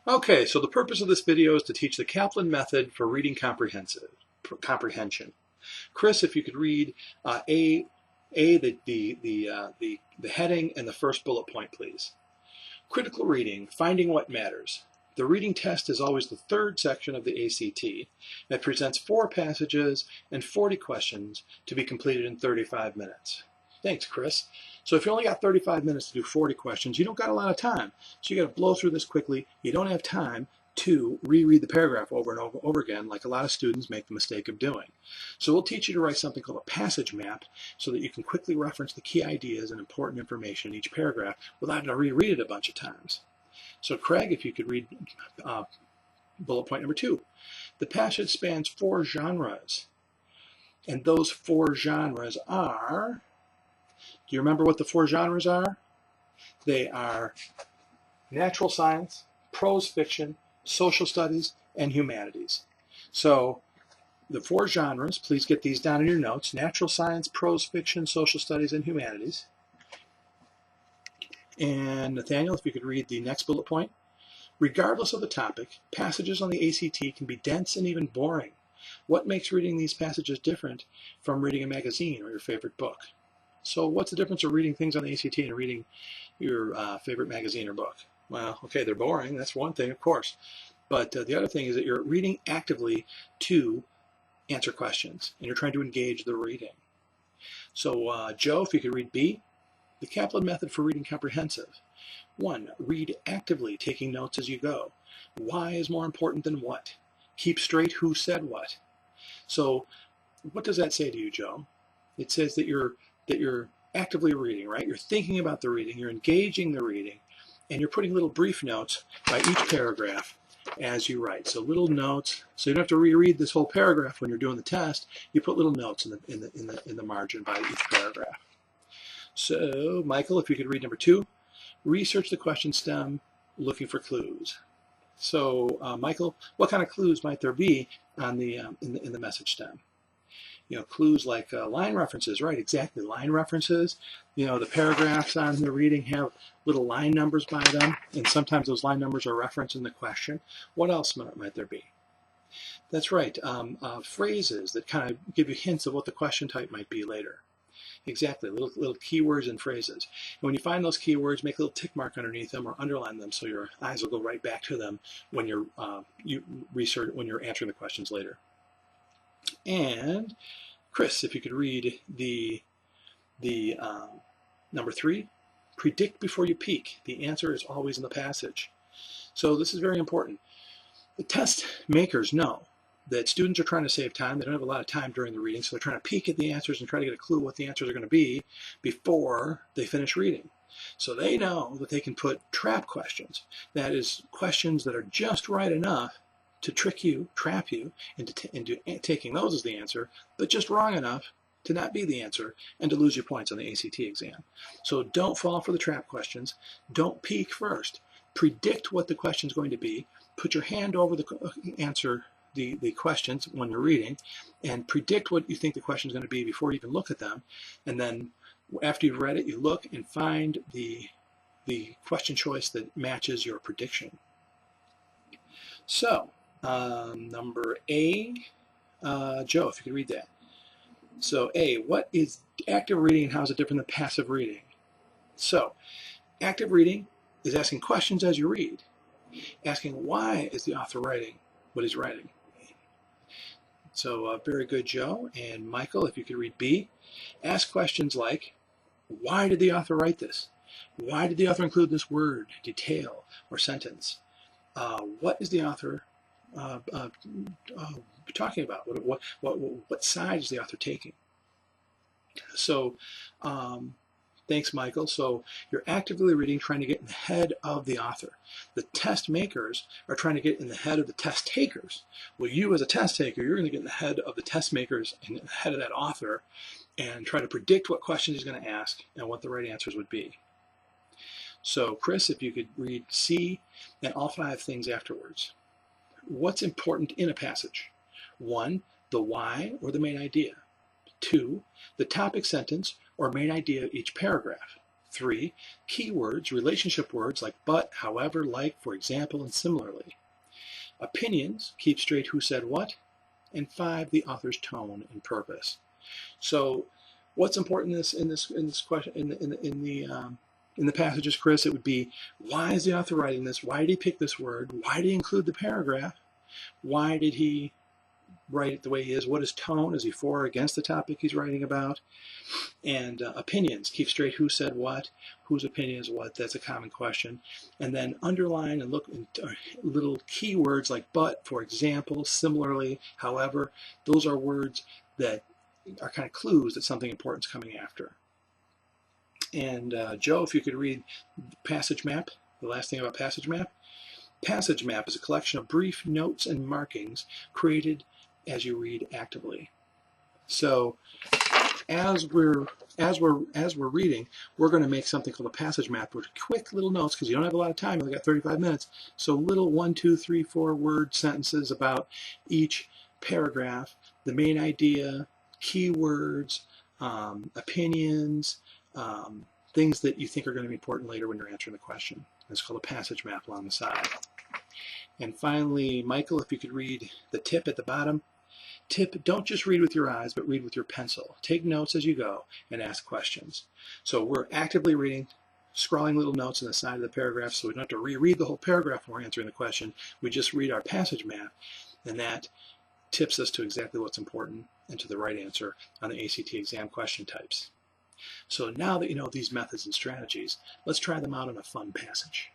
Okay, so the purpose of this video is to teach the Kaplan method for reading comprehension. Chris, if you could read the heading and the first bullet point, please. Critical reading, finding what matters. The reading test is always the third section of the ACT. It presents 4 passages and 40 questions to be completed in 35 minutes. Thanks, Chris. So if you only got 35 minutes to do 40 questions, you don't got a lot of time. So you got to blow through this quickly. You don't have time to reread the paragraph over and over again like a lot of students make the mistake of doing. So we'll teach you to write something called a passage map so that you can quickly reference the key ideas and important information in each paragraph without having to reread it a bunch of times. So Craig, if you could read bullet point number 2. The passage spans 4 genres, and those 4 genres are, do you remember what the 4 genres are? They are natural science, prose fiction, social studies, and humanities. So the 4 genres, please get these down in your notes: natural science, prose fiction, social studies, and humanities. And Nathaniel, if you could read the next bullet point. Regardless of the topic, passages on the ACT can be dense and even boring. What makes reading these passages different from reading a magazine or your favorite book? So what's the difference of reading things on the ACT and reading your favorite magazine or book? Well, okay, they're boring. That's one thing, of course. But the other thing is that you're reading actively to answer questions, and you're trying to engage the reading. So Joe, if you could read B. The Kaplan method for reading comprehensive. 1. Read actively, taking notes as you go. Why is more important than what? Keep straight who said what. So what does that say to you, Joe? It says that you're actively reading, right? You're thinking about the reading, you're engaging the reading, and you're putting little brief notes by each paragraph as you write. So little notes, so you don't have to reread this whole paragraph when you're doing the test. You put little notes in the margin by each paragraph. So Michael, if you could read number 2, research the question stem, looking for clues. So Michael, what kind of clues might there be on the in the message stem? You know, clues like line references, right? Exactly, line references. You know, the paragraphs on the reading have little line numbers by them, and sometimes those line numbers are referenced in the question. What else might there be? That's right, phrases that kind of give you hints of what the question type might be later. Exactly, little keywords and phrases. And when you find those keywords, make a little tick mark underneath them or underline them so your eyes will go right back to them when you're when you're answering the questions later. And Chris, if you could read the number 3, predict before you peek. The answer is always in the passage. So this is very important. The test makers know that students are trying to save time. They don't have a lot of time during the reading, so they're trying to peek at the answers and try to get a clue what the answers are going to be before they finish reading. So they know that they can put trap questions. That is, questions that are just right enough to trick you, trap you into taking those as the answer, but just wrong enough to not be the answer and to lose your points on the ACT exam. So don't fall for the trap questions. Don't peek first. Predict what the question is going to be. Put your hand over the answer, the questions when you're reading, and predict what you think the question is going to be before you even look at them. And then after you've read it, you look and find the question choice that matches your prediction. So number A, Joe, if you could read that. So A, what is active reading and how is it different than passive reading? So active reading is asking questions as you read, asking why is the author writing what he's writing. So very good, Joe. And Michael, if you could read B, ask questions like, why did the author write this? Why did the author include this word, detail, or sentence? What is the author talking about? What side is the author taking? So thanks, Michael. So you're actively reading, trying to get in the head of the author. The test makers are trying to get in the head of the test takers. Well, you as a test taker, you're going to get in the head of the test makers and the head of that author and try to predict what questions he's going to ask and what the right answers would be. So Chris, if you could read C and all 5 things afterwards. What's important in a passage? 1, the why or the main idea. 2, the topic sentence or main idea of each paragraph. 3, keywords, relationship words like but, however, like, for example, and similarly. Opinions, keep straight who said what. And 5, the author's tone and purpose. So, what's important in this question in the passages, Chris? It would be, why is the author writing this? Why did he pick this word? Why did he include the paragraph? Why did he write it the way he is? What is tone? Is he for or against the topic he's writing about? And opinions, keep straight who said what, whose opinion is what. That's a common question. And then underline and look at little keywords like but, for example, similarly, however. Those are words that are kind of clues that something important is coming after. And Joe, if you could read passage map, the last thing about passage map. Passage map is a collection of brief notes and markings created as you read actively. So as we're reading, we're going to make something called a passage map with quick little notes, because you don't have a lot of time. You only got 35 minutes. So little 1, 2, 3, 4 word sentences about each paragraph, the main idea, keywords, opinions, things that you think are going to be important later when you're answering the question. It's called a passage map along the side. And finally, Michael, if you could read the tip at the bottom. Tip, don't just read with your eyes, but read with your pencil. Take notes as you go and ask questions. So we're actively reading, scrawling little notes on the side of the paragraph, so we don't have to reread the whole paragraph when we're answering the question. We just read our passage map, and that tips us to exactly what's important and to the right answer on the ACT exam question types. So now that you know these methods and strategies, let's try them out on a fun passage.